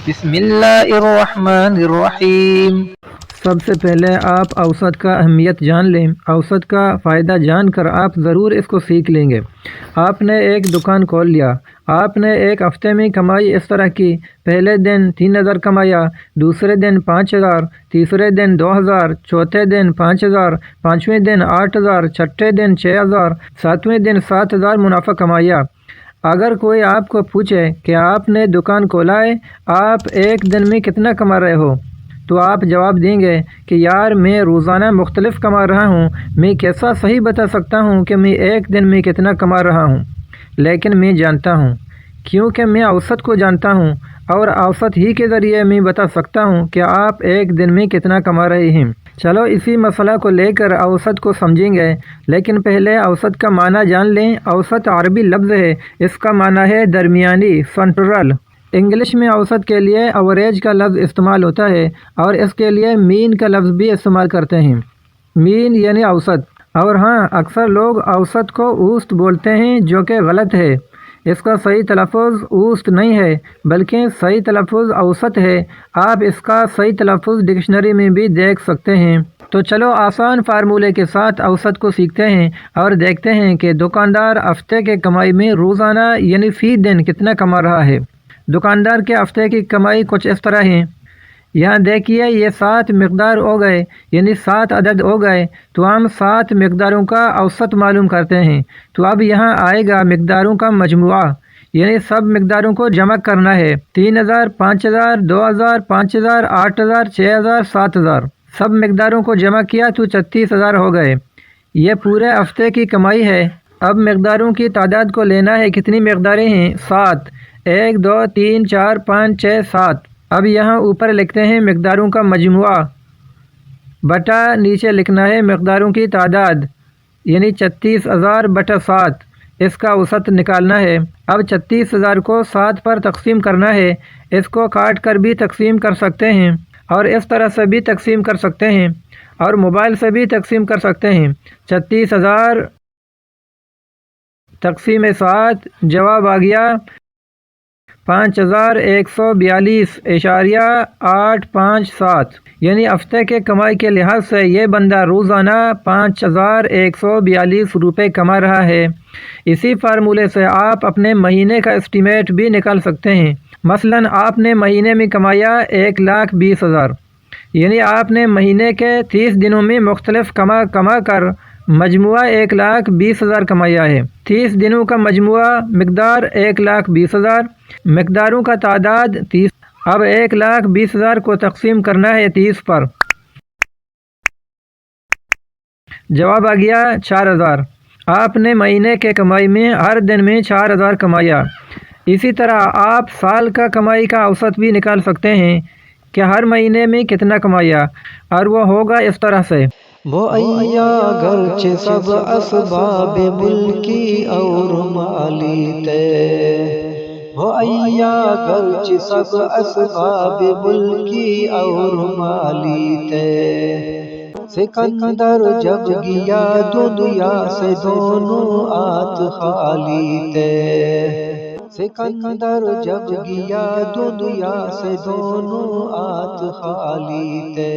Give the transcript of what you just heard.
بسم اللہ الرحمن الرحیم۔ سب سے پہلے آپ اوسط کا اہمیت جان لیں۔ اوسط کا فائدہ جان کر آپ ضرور اس کو سیکھ لیں گے۔ آپ نے ایک دکان کھول لیا، آپ نے ایک ہفتے میں کمائی اس طرح کی: پہلے دن 3000 کمایا، دوسرے دن 5000، تیسرے دن 2000، چوتھے دن 5000، پانچویں دن 8000، چھٹے دن 6000، ساتویں دن 7000 منافع کمایا۔ اگر کوئی آپ کو پوچھے کہ آپ نے دکان کھولا ہے، آپ ایک دن میں کتنا کما رہے ہو، تو آپ جواب دیں گے کہ یار میں روزانہ مختلف کما رہا ہوں، میں کیسا صحیح بتا سکتا ہوں کہ میں ایک دن میں کتنا کما رہا ہوں، لیکن میں جانتا ہوں، کیونکہ میں اوسط کو جانتا ہوں، اور اوسط ہی کے ذریعے میں بتا سکتا ہوں کہ آپ ایک دن میں کتنا کما رہے ہیں۔ چلو اسی مسئلہ کو لے کر اوسط کو سمجھیں گے، لیکن پہلے اوسط کا معنی جان لیں۔ اوسط عربی لفظ ہے، اس کا معنی ہے درمیانی، سنٹرل۔ انگلش میں اوسط کے لیے اوریج کا لفظ استعمال ہوتا ہے، اور اس کے لیے مین کا لفظ بھی استعمال کرتے ہیں۔ مین یعنی اوسط، اور ہاں اکثر لوگ اوسط کو اوسط بولتے ہیں، جو کہ غلط ہے۔ اس کا صحیح تلفظ اوسط نہیں ہے، بلکہ صحیح تلفظ اوسط ہے۔ آپ اس کا صحیح تلفظ ڈکشنری میں بھی دیکھ سکتے ہیں۔ تو چلو آسان فارمولے کے ساتھ اوسط کو سیکھتے ہیں اور دیکھتے ہیں کہ دکاندار ہفتے کے کمائی میں روزانہ یعنی فی دن کتنا کما رہا ہے۔ دکاندار کے ہفتے کی کمائی کچھ اس طرح ہے۔ یہاں دیکھیے یہ 7 مقدار ہو گئے، یعنی 7 عدد ہو گئے، تو ہم 7 مقداروں کا اوسط معلوم کرتے ہیں۔ تو اب یہاں آئے گا مقداروں کا مجموعہ، یعنی سب مقداروں کو جمع کرنا ہے۔ 3000، 5000، 2000، 5000، 8000، 6000، 7000، سب مقداروں کو جمع کیا تو 36000 ہو گئے۔ یہ پورے ہفتے کی کمائی ہے۔ اب مقداروں کی تعداد کو لینا ہے۔ کتنی مقداریں ہیں؟ 7۔ 1 2 3 4 5 6 7۔ اب یہاں اوپر لکھتے ہیں مقداروں کا مجموعہ بٹا نیچے لکھنا ہے مقداروں کی تعداد، یعنی 36000 بٹا 7۔ اس کا اوسط نکالنا ہے۔ اب 36000 کو 7 پر تقسیم کرنا ہے۔ اس کو کاٹ کر بھی تقسیم کر سکتے ہیں، اور اس طرح سے بھی تقسیم کر سکتے ہیں، اور موبائل سے بھی تقسیم کر سکتے ہیں۔ 36000 تقسیم 7، جواب آ گیا 5142.857، یعنی ہفتے کے کمائی کے لحاظ سے یہ بندہ روزانہ 5142 روپے کما رہا ہے۔ اسی فارمولے سے آپ اپنے مہینے کا اسٹیمیٹ بھی نکال سکتے ہیں۔ مثلا آپ نے مہینے میں کمایا 1,20,000، یعنی آپ نے مہینے کے 30 دنوں میں مختلف کما کر مجموعہ 1,20,000 کمایا ہے۔ 30 دنوں کا مجموعہ مقدار 1,20,000، مقداروں کا تعداد 30۔ اب 1,20,000 کو تقسیم کرنا ہے 30 پر۔ جواب آ گیا 4000۔ آپ نے مہینے کے کمائی میں ہر دن میں 4000 کمایا۔ اسی طرح آپ سال کا کمائی کا اوسط بھی نکال سکتے ہیں کہ ہر مہینے میں کتنا کمایا، اور وہ ہوگا اس طرح سے: معیا گرچہ سب اسباب ملکی اور مالی تے، معیا گرچہ سب اسباب ملکی اور مالی تے، سکندر جب گیا دنیا سے دونوں ہاتھ خالی تے، سکندر جب گیا دنیا سے دونوں ہاتھ خالی تے۔